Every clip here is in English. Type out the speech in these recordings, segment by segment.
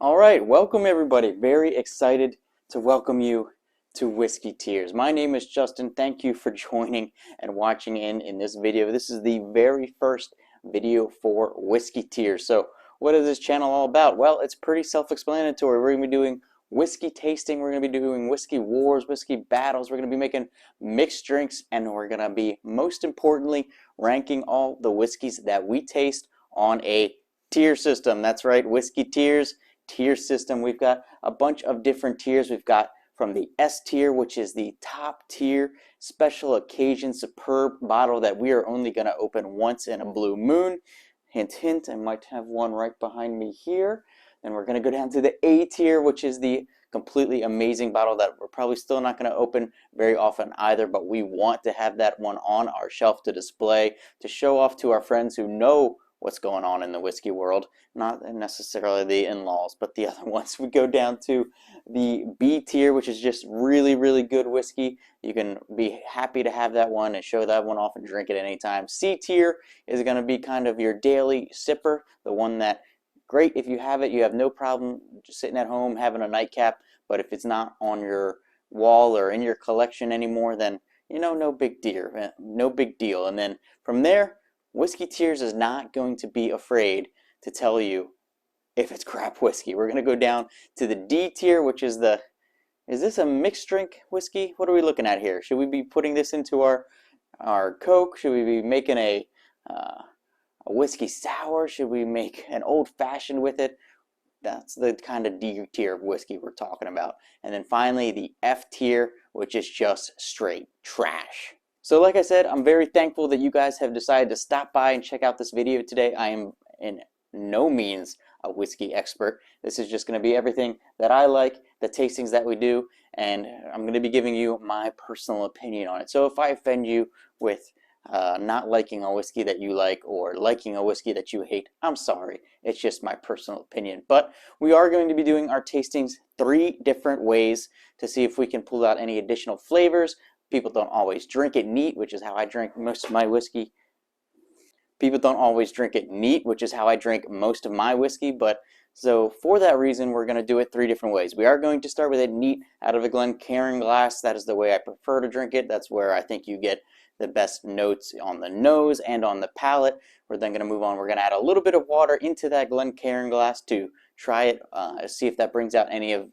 All right, welcome everybody. Very excited to welcome you to Whiskey Tears. My name is Justin. Thank you for joining and watching in this video. This is the very first video for Whiskey Tears. So what is this channel all about? Well, it's pretty self-explanatory. We're going to be doing whiskey tasting. We're going to be doing whiskey wars, whiskey battles. We're going to be making mixed drinks, and we're going to be, most importantly, ranking all the whiskeys that we taste on a tier system. That's right, Whiskey Tears. Tier system. We've got a bunch of different tiers. We've got from the S tier, which is the top tier special occasion superb bottle that we are only going to open once in a blue moon. Hint, hint, I might have one right behind me here. Then we're going to go down to the A tier, which is the completely amazing bottle that we're probably still not going to open very often either, but we want to have that one on our shelf to display, to show off to our friends who know what's going on in the whiskey world, not necessarily the in-laws, but the other ones. We go down to the B tier, which is just really, really good whiskey. You can be happy to have that one and show that one off and drink it anytime. C tier is going to be kind of your daily sipper, the one that, great if you have it, you have no problem just sitting at home having a nightcap, but if it's not on your wall or in your collection anymore, then, you know, no big deal. No big deal. And then from there, Whiskey Tears is not going to be afraid to tell you if it's crap whiskey. We're going to go down to the D tier, which is the, is this a mixed drink whiskey? What are we looking at here? Should we be putting this into our Coke? Should we be making a whiskey sour? Should we make an old fashioned with it? That's the kind of D tier of whiskey we're talking about. And then finally the F tier, which is just straight trash. So like I said, I'm very thankful that you guys have decided to stop by and check out this video today. I am in no means a whiskey expert. This is just going to be everything that I like, the tastings that we do, and I'm going to be giving you my personal opinion on it. So if I offend you with not liking a whiskey that you like or liking a whiskey that you hate, I'm sorry. It's just my personal opinion. But we are going to be doing our tastings 3 different ways to see if we can pull out any additional flavors. People don't always drink it neat, which is how I drink most of my whiskey. People don't always drink it neat, which is how I drink most of my whiskey. But so for that reason, we're going to do it 3 different ways. We are going to start with it neat out of a Glencairn glass. That is the way I prefer to drink it. That's where I think you get the best notes on the nose and on the palate. We're then going to move on. We're going to add a little bit of water into that Glencairn glass to try it, see if that brings out any of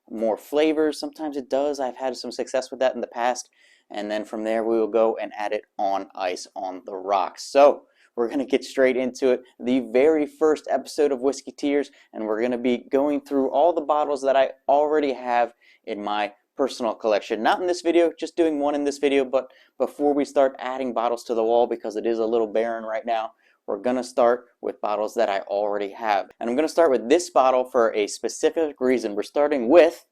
more flavors. Sometimes it does. I've had some success with that in the past. And then from there we will go and add it on ice on the rocks. So we're going to get straight into it. The very first episode of Whiskey Tears, and we're going to be going through all the bottles that I already have in my personal collection. Not in this video, just doing one in this video, but before we start adding bottles to the wall, because it is a little barren right now, we're going to start with bottles that I already have. And I'm going to start with this bottle for a specific reason. We're starting with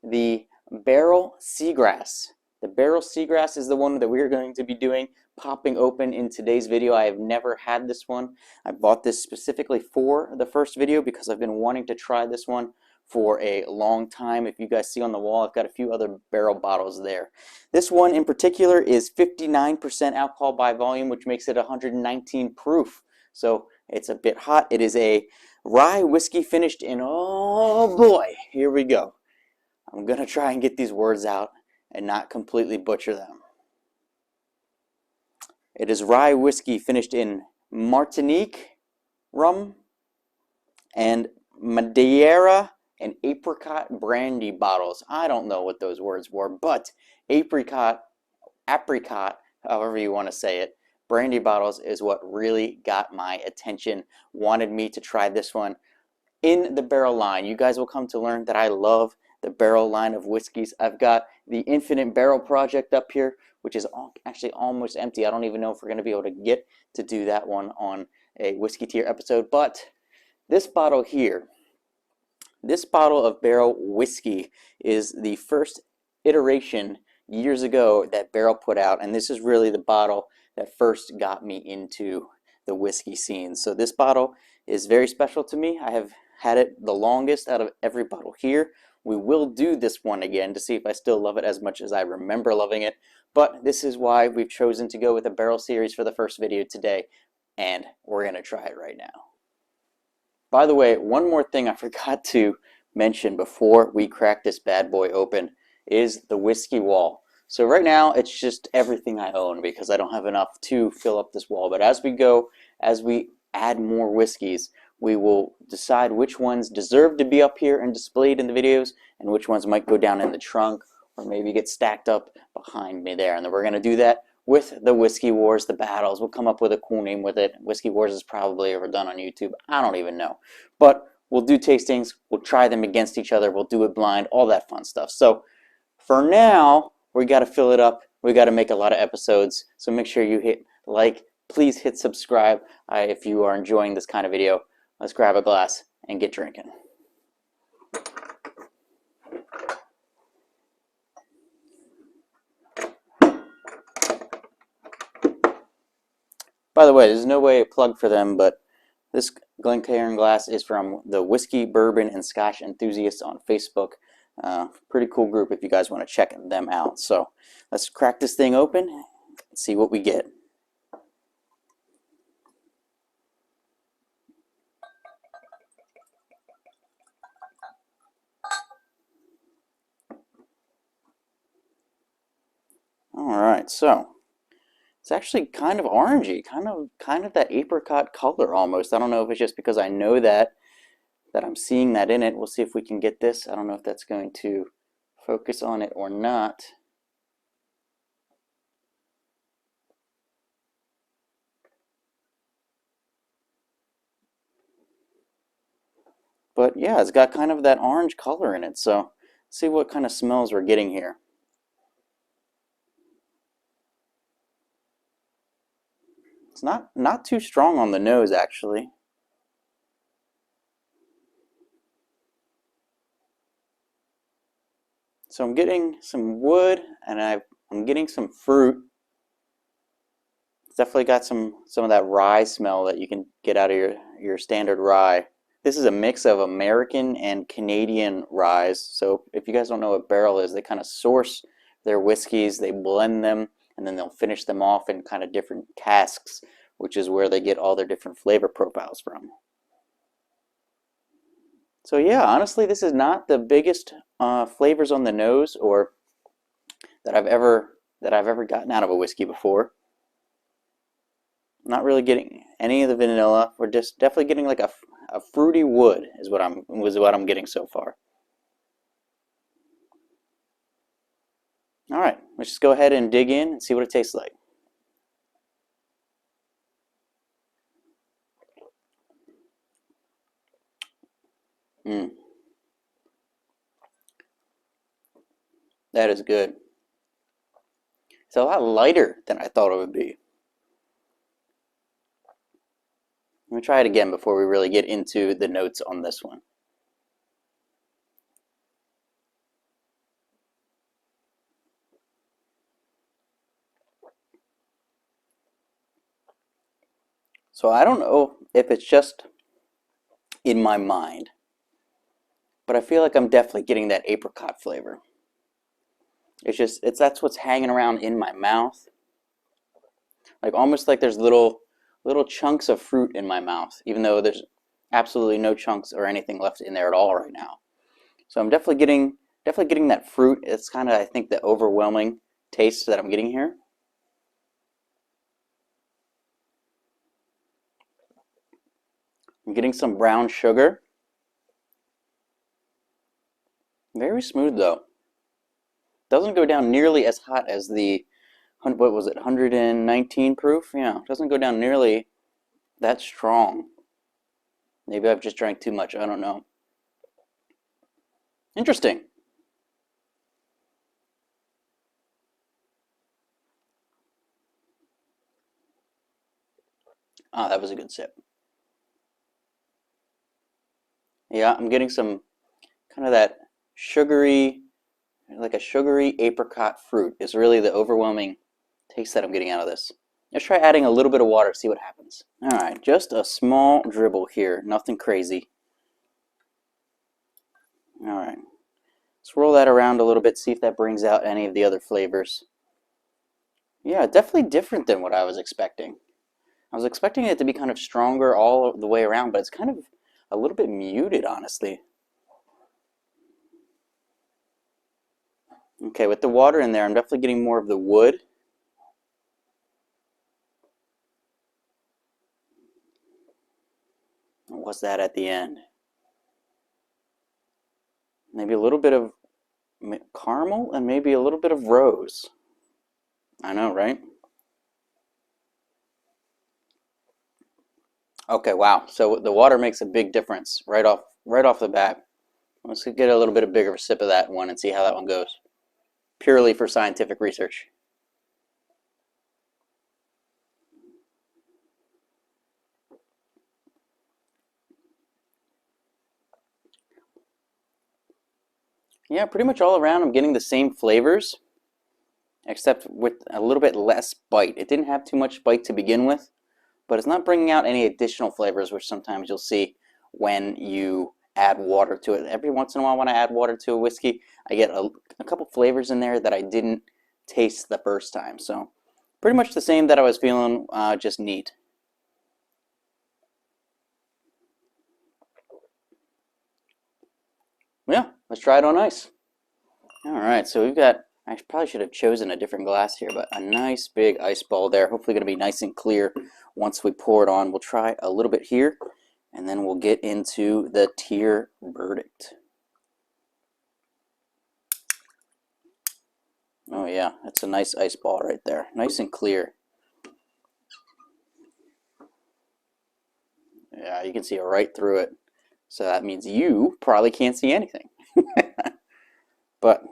the Barrell Seagrass. The Barrell Seagrass is the one that we're going to be doing, popping open in today's video. I have never had this one. I bought this specifically for the first video because I've been wanting to try this one for a long time. If you guys see on the wall, I've got a few other Barrell bottles there. This one in particular is 59% alcohol by volume, which makes it 119 proof. So it's a bit hot. It is a rye whiskey finished in, oh boy, here we go. I'm going to try and get these words out and not completely butcher them. It is rye whiskey finished in Martinique rum and Madeira and apricot brandy bottles. I don't know what those words were, but apricot, however you want to say it, brandy bottles is what really got my attention, wanted me to try this one in the Barrell line. You guys will come to learn that I love the Barrell line of whiskeys. I've got the Infinite Barrel project up here, which is actually almost empty. I don't even know if we're going to be able to get to do that one on a Whiskey Tier episode, but this bottle here, this bottle of Barrell whiskey is the first iteration years ago that Barrell put out, and this is really the bottle that first got me into the whiskey scene. So this bottle is very special to me. I have had it the longest out of every bottle here. We will do this one again to see if I still love it as much as I remember loving it, but this is why we've chosen to go with a Barrell series for the first video today, and we're going to try it right now. By the way, one more thing I forgot to mention before we crack this bad boy open is the whiskey wall. So right now it's just everything I own because I don't have enough to fill up this wall. But as we go, as we add more whiskeys, we will decide which ones deserve to be up here and displayed in the videos and which ones might go down in the trunk or maybe get stacked up behind me there. And then we're going to do that with the Whiskey Wars, the battles. We'll come up with a cool name with it. Whiskey Wars is probably overdone on YouTube. I don't even know. But we'll do tastings. We'll try them against each other. We'll do it blind, all that fun stuff. So for now, we got to fill it up. We got to make a lot of episodes. So make sure you hit like. Please hit subscribe if you are enjoying this kind of video. Let's grab a glass and get drinking. By the way, there's no way to plug for them, but this Glencairn glass is from the Whiskey, Bourbon, and Scotch Enthusiasts on Facebook. Pretty cool group if you guys want to check them out. So let's crack this thing open and see what we get. Alright, so it's actually kind of orangey, kind of that apricot color almost. I don't know if it's just because I know that I'm seeing that in it. We'll see if we can get this. I don't know if that's going to focus on it or not. But yeah, it's got kind of that orange color in it. So let's see what kind of smells we're getting here. It's not too strong on the nose, actually. So I'm getting some wood, and I'm getting some fruit. It's definitely got some of that rye smell that you can get out of your standard rye. This is a mix of American and Canadian ryes. So if you guys don't know what Barrell is, they kind of source their whiskeys, they blend them, and then they'll finish them off in kind of different casks, which is where they get all their different flavor profiles from. So yeah, honestly, this is not the biggest flavors on the nose or that I've ever gotten out of a whiskey before. Not really getting any of the vanilla. We're just definitely getting like a fruity wood is what I'm getting so far. All right, let's just go ahead and dig in and see what it tastes like. That is good. It's a lot lighter than I thought it would be. Let me try it again before we really get into the notes on this one. So I don't know if it's just in my mind, but I feel like I'm definitely getting that apricot flavor. That's what's hanging around in my mouth. Like almost like there's little chunks of fruit in my mouth, even though there's absolutely no chunks or anything left in there at all right now. So I'm definitely getting that fruit. It's kind of, I think, the overwhelming taste that I'm getting here. I'm getting some brown sugar. Very smooth though. Doesn't go down nearly as hot as the, what was it, 119 proof? Yeah, doesn't go down nearly that strong. Maybe I've just drank too much, I don't know. Interesting. Ah, that was a good sip. Yeah, I'm getting some kind of that sugary, like a sugary apricot fruit is really the overwhelming taste that I'm getting out of this. Let's try adding a little bit of water, see what happens. Alright, just a small dribble here, nothing crazy. Alright, swirl that around a little bit, see if that brings out any of the other flavors. Yeah, definitely different than what I was expecting. I was expecting it to be kind of stronger all the way around, but it's kind of a little bit muted, honestly. Okay, with the water in there, I'm definitely getting more of the wood. What's that at the end? Maybe a little bit of caramel and maybe a little bit of rose. I know, right? Okay, wow. So the water makes a big difference right off the bat. Let's get a little bit of bigger sip of that one and see how that one goes. Purely for scientific research. Yeah, pretty much all around I'm getting the same flavors, except with a little bit less bite. It didn't have too much bite to begin with, but it's not bringing out any additional flavors, which sometimes you'll see when you add water to it. Every once in a while when I add water to a whiskey, I get a couple flavors in there that I didn't taste the first time. So pretty much the same that I was feeling, just neat. Yeah, let's try it on ice. All right, so we've got, I probably should have chosen a different glass here, but a nice big ice ball there. Hopefully going to be nice and clear once we pour it on. We'll try a little bit here, and then we'll get into the tier verdict. Oh yeah, that's a nice ice ball right there. Nice and clear. Yeah, you can see right through it. So that means you probably can't see anything. But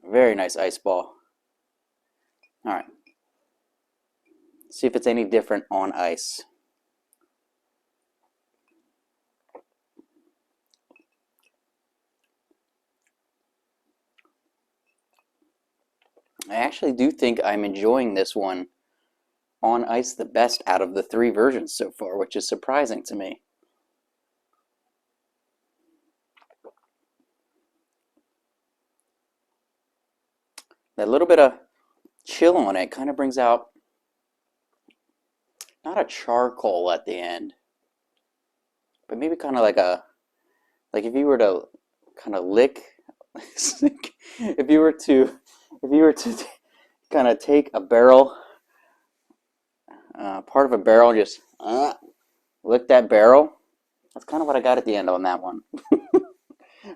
very nice ice ball. All right. See if it's any different on ice. I actually do think I'm enjoying this one on ice the best out of the 3 versions so far, which is surprising to me. That little bit of chill on it kind of brings out not a charcoal at the end, but maybe kind of like if you were to kind of lick, if you were to kind of take a barrel, part of a barrel, just lick that barrel. That's kind of what I got at the end on that one.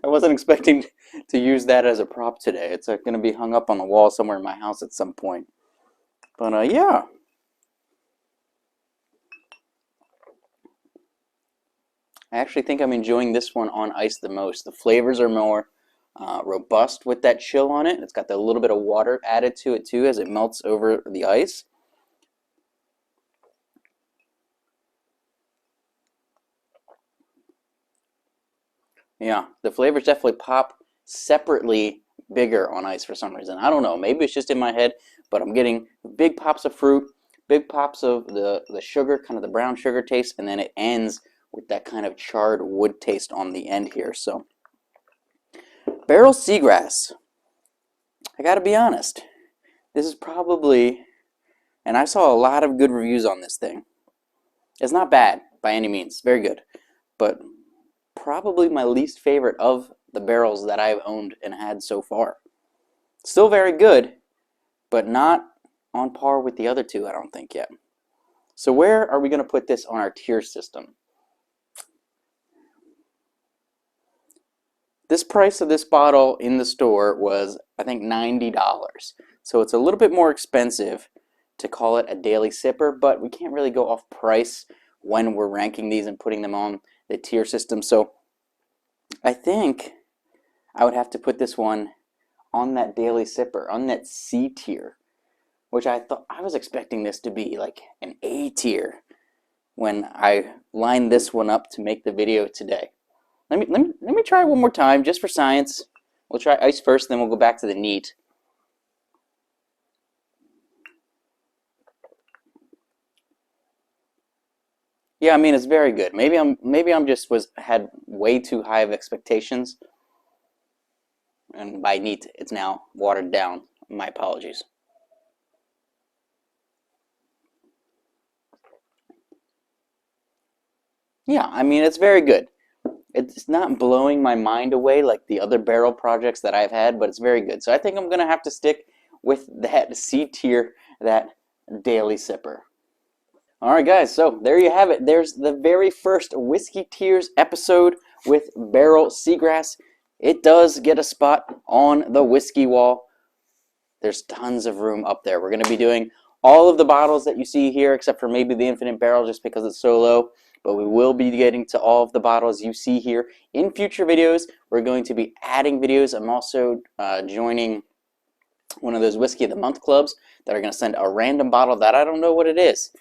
I wasn't expecting to use that as a prop today. It's going to be hung up on the wall somewhere in my house at some point. But yeah. I actually think I'm enjoying this one on ice the most. The flavors are more robust with that chill on it. It's got a little bit of water added to it too as it melts over the ice. Yeah, the flavors definitely pop separately bigger on ice for some reason. I don't know, maybe it's just in my head, but I'm getting big pops of fruit, big pops of the sugar, kind of the brown sugar taste, and then it ends with that kind of charred wood taste on the end here. So, Barrell Seagrass. I gotta be honest, this is probably, and I saw a lot of good reviews on this thing. It's not bad by any means, very good, but probably my least favorite of the barrels that I've owned and had so far. Still very good, but not on par with the other 2, I don't think yet. So where are we going to put this on our tier system? This price of this bottle in the store was, I think, $90. So it's a little bit more expensive to call it a daily sipper, but we can't really go off price when we're ranking these and putting them on the tier system. So I think I would have to put this one on that daily sipper, on that C tier, which I thought I was expecting this to be like an A tier when I lined this one up to make the video today. Let me try one more time just for science. We'll try ice first, then we'll go back to the neat. Yeah, I mean it's very good. Maybe I'm just had way too high of expectations, and by neat it's now watered down. My apologies. Yeah, I mean, it's very good. It's not blowing my mind away like the other barrel projects that I've had, but it's very good. So I think I'm going to have to stick with that C tier, that daily sipper. All right, guys, so there you have it. There's the very first Whiskey Tears episode with Barrell Seagrass. It does get a spot on the whiskey wall. There's tons of room up there. We're going to be doing all of the bottles that you see here, except for maybe the Infinite Barrel just because it's so low. But we will be getting to all of the bottles you see here in future videos. We're going to be adding videos. I'm also joining one of those Whiskey of the Month clubs that are going to send a random bottle that I don't know what it is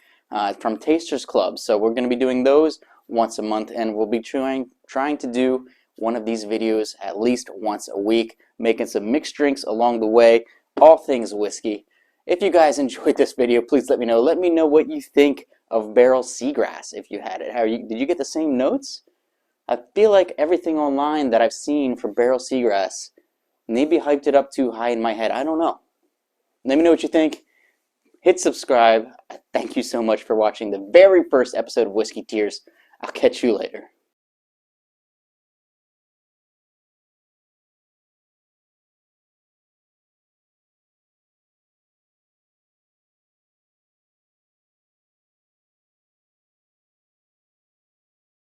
from Tasters Club. So we're going to be doing those once a month, and we'll be trying to do one of these videos at least once a week, making some mixed drinks along the way, all things whiskey. If you guys enjoyed this video, please let me know. Let me know what you think of Barrell Seagrass if you had it. Did you get the same notes? I feel like everything online that I've seen for Barrell Seagrass maybe hyped it up too high in my head. I don't know. Let me know what you think. Hit subscribe. Thank you so much for watching the very first episode of Whiskey Tears. I'll catch you later.